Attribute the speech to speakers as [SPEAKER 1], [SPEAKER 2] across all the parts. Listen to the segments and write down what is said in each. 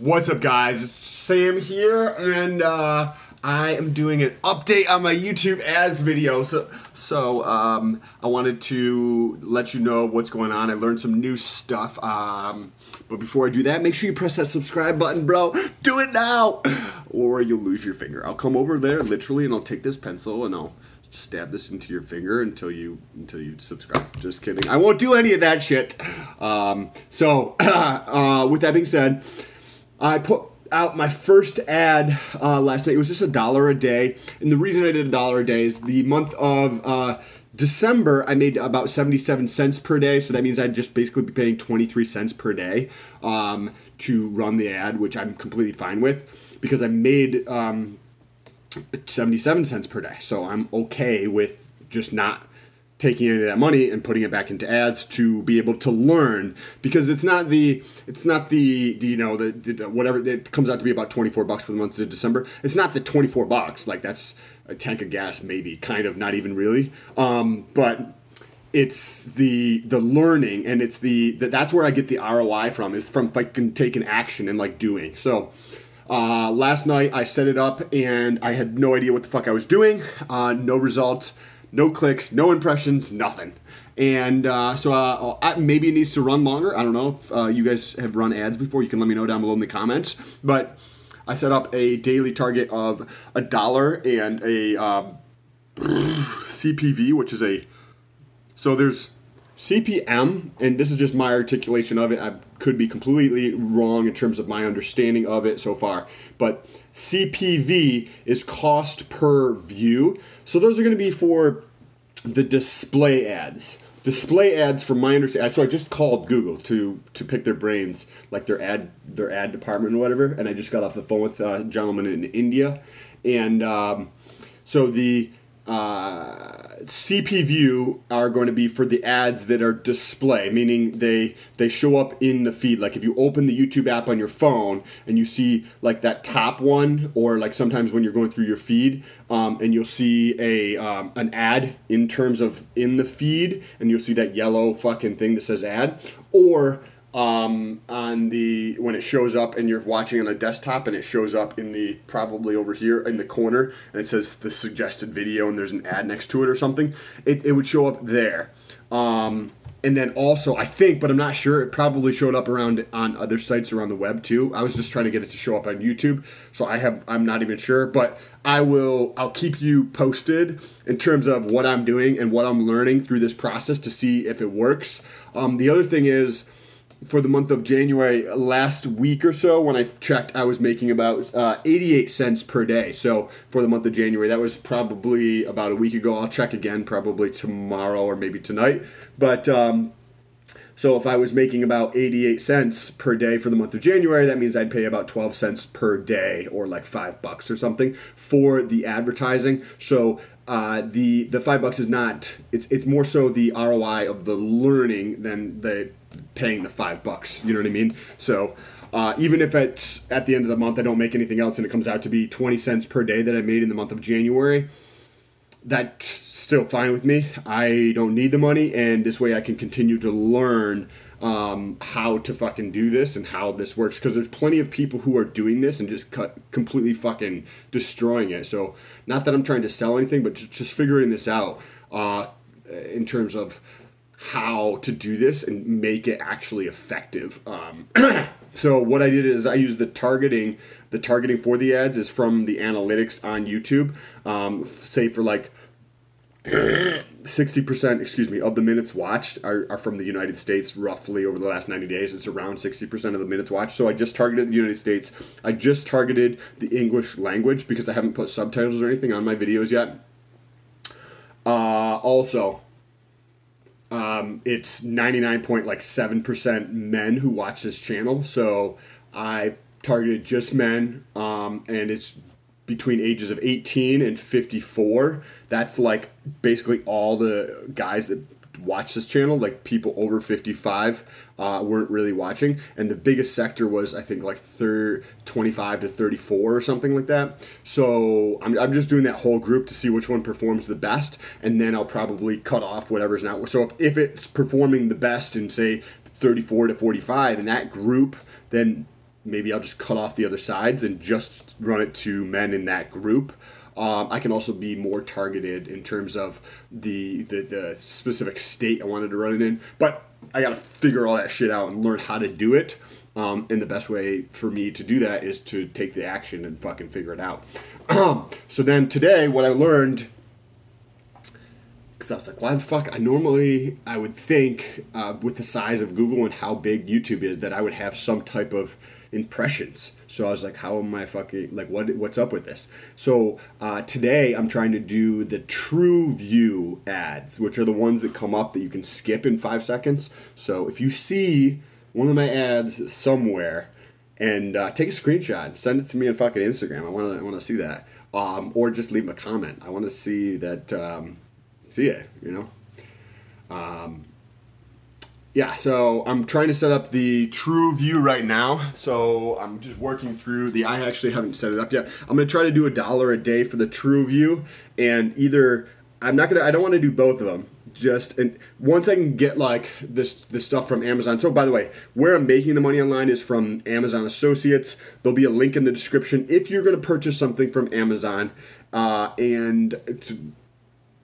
[SPEAKER 1] What's up, guys? It's Sam here, and I am doing an update on my YouTube ads video. So I wanted to let you know what's going on. I learned some new stuff. But before I do that, make sure you press that subscribe button, bro. Do it now, or you'll lose your finger. I'll come over there literally, and I'll take this pencil and I'll stab this into your finger until you subscribe. Just kidding. I won't do any of that shit. With that being said, I put out my first ad last night. It was just $1 a day, and the reason I did $1 a day is the month of December I made about 77 cents per day, so that means I'd just basically be paying 23 cents per day to run the ad, which I'm completely fine with because I made 77 cents per day, so I'm okay with just not taking any of that money and putting it back into ads to be able to learn, because it's not the whatever it comes out to be about $24 for the month of December. It's not the $24, like that's a tank of gas, maybe, kind of, not even really, but it's the learning, and it's that's where I get the ROI from, is from fucking taking action and like doing. So last night I set it up and I had no idea what the fuck I was doing. No results, no clicks, no impressions, nothing. And maybe it needs to run longer. I don't know if you guys have run ads before. You can let me know down below in the comments. But I set up a daily target of $1 and a CPV, which is so there's CPM, and this is just my articulation of it. I could be completely wrong in terms of my understanding of it so far. But CPV is cost per view. So those are going to be for the display ads. Display ads, from my understanding, so I just called Google to pick their brains, like their ad department or whatever, and I just got off the phone with a gentleman in India. And so the CPView are going to be for the ads that are display, meaning they show up in the feed. Like if you open the YouTube app on your phone and you see like that top one, or like sometimes when you're going through your feed and you'll see an ad in terms of in the feed, and you'll see that yellow fucking thing that says ad, or when it shows up and you're watching on a desktop and it shows up in probably over here in the corner and it says the suggested video and there's an ad next to it or something, it would show up there. And then also, I think, but I'm not sure, it probably showed up on other sites around the web too. I was just trying to get it to show up on YouTube, so I'm not even sure, but I'll keep you posted in terms of what I'm doing and what I'm learning through this process to see if it works. The other thing is, for the month of January, last week or so, when I checked, I was making about 88 cents per day. So for the month of January, that was probably about a week ago. I'll check again probably tomorrow or maybe tonight. But so if I was making about 88 cents per day for the month of January, that means I'd pay about 12 cents per day, or like $5 or something for the advertising. So the $5 is not, it's more so the ROI of the learning than the paying the $5, you know what I mean? So even if it's at the end of the month I don't make anything else and it comes out to be 20 cents per day that I made in the month of January, that's still fine with me. I don't need the money, and this way I can continue to learn how to fucking do this and how this works, because there's plenty of people who are doing this and just completely fucking destroying it. So not that I'm trying to sell anything, but just figuring this out in terms of how to do this and make it actually effective. So what I did is I used the targeting for the ads is from the analytics on YouTube. Say for like 60%, of the minutes watched are from the United States. Roughly over the last 90 days, it's around 60% of the minutes watched. So I just targeted the United States. I just targeted the English language because I haven't put subtitles or anything on my videos yet. It's 99.7% men who watch this channel, so I targeted just men, and it's between ages of 18 and 54. That's like basically all the guys that watch this channel. Like people over 55 weren't really watching, and the biggest sector was I think like 25 to 34 or something like that. So I'm just doing that whole group to see which one performs the best, and then I'll probably cut off whatever's not. So if it's performing the best in say 34 to 45 in that group, then maybe I'll just cut off the other sides and just run it to men in that group. I can also be more targeted in terms of the specific state I wanted to run it in. But I got to figure all that shit out and learn how to do it. And the best way for me to do that is to take the action and fucking figure it out. So then today, what I learned, because I was like, why the fuck? I would think with the size of Google and how big YouTube is that I would have some type of impressions. So I was like, how am I fucking, like, what's up with this? So today I'm trying to do the TRUVIEW ads, which are the ones that come up that you can skip in 5 seconds. So if you see one of my ads somewhere, and take a screenshot, send it to me on fucking Instagram. I want to see that, or just leave a comment. I want to see that. See it, you know. Yeah, so I'm trying to set up the TRUVIEW right now. So I'm just working through I actually haven't set it up yet. I'm gonna try to do $1 a day for the TRUVIEW, and either I don't want to do both of them. And once I can get like this stuff from Amazon. So by the way, where I'm making the money online is from Amazon Associates. There'll be a link in the description if you're going to purchase something from Amazon and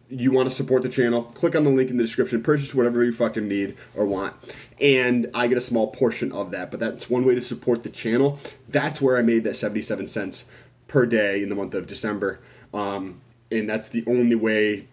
[SPEAKER 1] you want to support the channel. Click on the link in the description, purchase whatever you fucking need or want, and I get a small portion of that. But that's one way to support the channel. That's where I made that 77 cents per day in the month of December, and that's the only way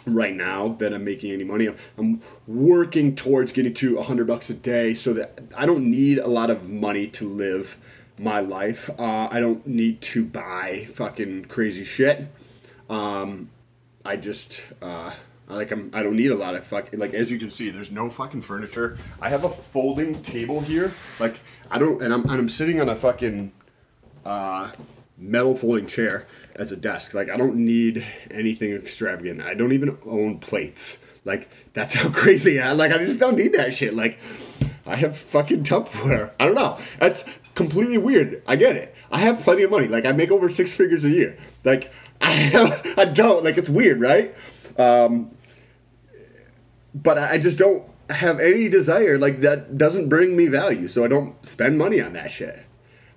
[SPEAKER 1] right now that I'm making any money. I'm working towards getting to $100 a day so that I don't need a lot of money to live my life. I don't need to buy fucking crazy shit. I don't need a lot of like, as you can see, there's no fucking furniture. I have a folding table here. Like, I'm sitting on a fucking metal folding chair as a desk. Like, I don't need anything extravagant. I don't even own plates. Like, that's how crazy I just don't need that shit. Like, I have fucking Tupperware. I don't know. That's completely weird. I get it. I have plenty of money. Like, I make over 6 figures a year. Like, I don't. Like, it's weird, right? But I just don't have any desire. Like, that doesn't bring me value. So I don't spend money on that shit.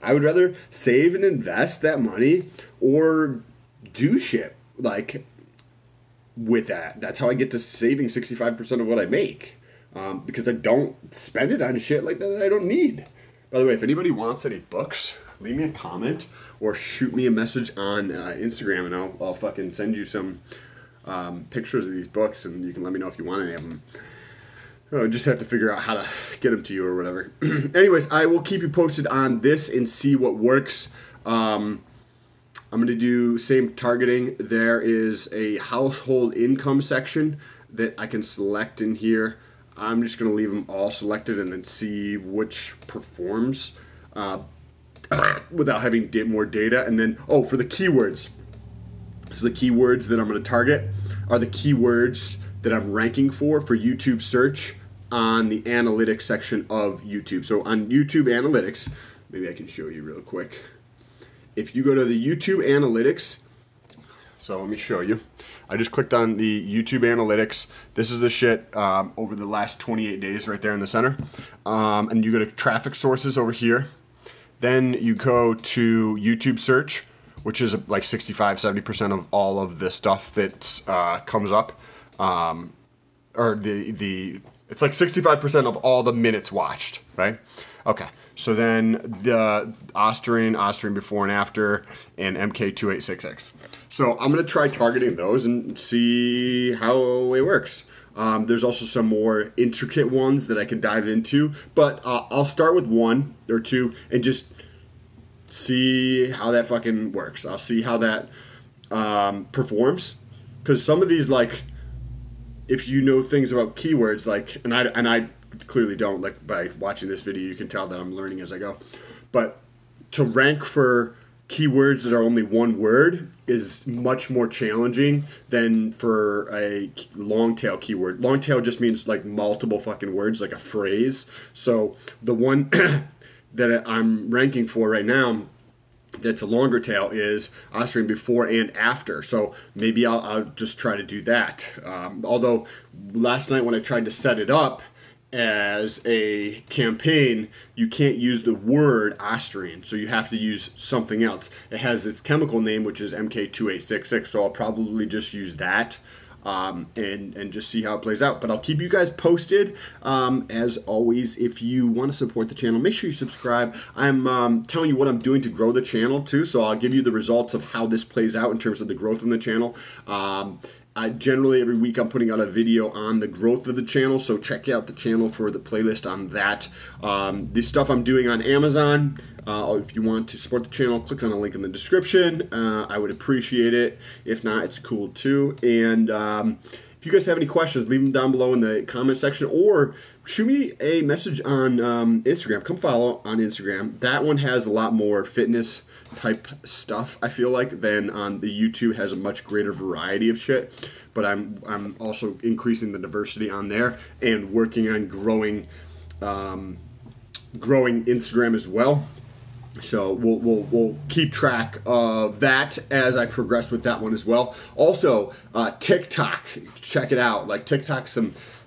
[SPEAKER 1] I would rather save and invest that money or do shit like with that. That's how I get to saving 65% of what I make, because I don't spend it on shit like that I don't need. By the way, if anybody wants any books, leave me a comment or shoot me a message on Instagram, and I'll fucking send you some pictures of these books, and you can let me know if you want any of them. Just have to figure out how to get them to you or whatever. Anyways, I will keep you posted on this and see what works. I'm going to do same targeting. There is a household income section that I can select in here. I'm just going to leave them all selected and then see which performs without having more data. And then, for the keywords. So the keywords that I'm going to target are the keywords that I'm ranking for YouTube search on the analytics section of YouTube. So on YouTube analytics, maybe I can show you real quick. If you go to the YouTube analytics, so let me show you. I just clicked on the YouTube analytics. This is the shit over the last 28 days right there in the center. And you go to traffic sources over here. Then you go to YouTube search, which is like 65-70% of all of the stuff that comes up. It's like 65% of all the minutes watched, right? Okay, so then the Austrian before and after, and MK286X. So I'm gonna try targeting those and see how it works. There's also some more intricate ones that I can dive into, but I'll start with 1 or 2 and just see how that fucking works. I'll see how that performs, because some of these, like, if you know things about keywords, like, and I clearly don't, like, by watching this video you can tell that I'm learning as I go, but to rank for keywords that are only one word is much more challenging than for a long tail keyword. Long tail just means like multiple fucking words, like a phrase. So the one that I'm ranking for right now that's a longer tail is Austrian before and after. So maybe I'll just try to do that. Although last night when I tried to set it up, as a campaign, you can't use the word Austrian, so you have to use something else. It has its chemical name, which is MK2866, so I'll probably just use that and just see how it plays out. But I'll keep you guys posted. As always, if you want to support the channel, make sure you subscribe. I'm telling you what I'm doing to grow the channel too, so I'll give you the results of how this plays out in terms of the growth in the channel. Generally, every week I'm putting out a video on the growth of the channel, so check out the channel for the playlist on that. The stuff I'm doing on Amazon, if you want to support the channel, click on the link in the description. I would appreciate it. If not, it's cool too. And if you guys have any questions, leave them down below in the comment section, or shoot me a message on Instagram. Come follow on Instagram. That one has a lot more fitness type stuff, I feel like, than on the YouTube. Has a much greater variety of shit. But I'm also increasing the diversity on there and working on growing Instagram as well. So we'll keep track of that as I progress with that one as well. Also, TikTok, check it out. Like TikTok's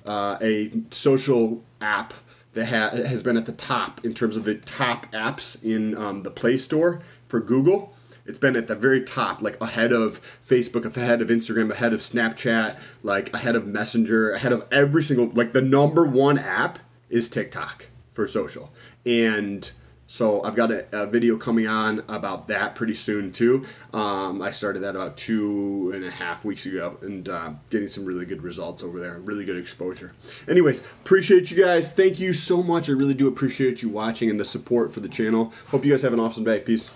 [SPEAKER 1] a social app that has been at the top in terms of the top apps in the Play Store for Google. It's been at the very top, like ahead of Facebook, ahead of Instagram, ahead of Snapchat, like ahead of Messenger, ahead of every single, like the #1 app is TikTok for social. And so I've got a video coming on about that pretty soon too. I started that about 2.5 weeks ago, and getting some really good results over there, really good exposure. Anyways, appreciate you guys. Thank you so much. I really do appreciate you watching and the support for the channel. Hope you guys have an awesome day. Peace.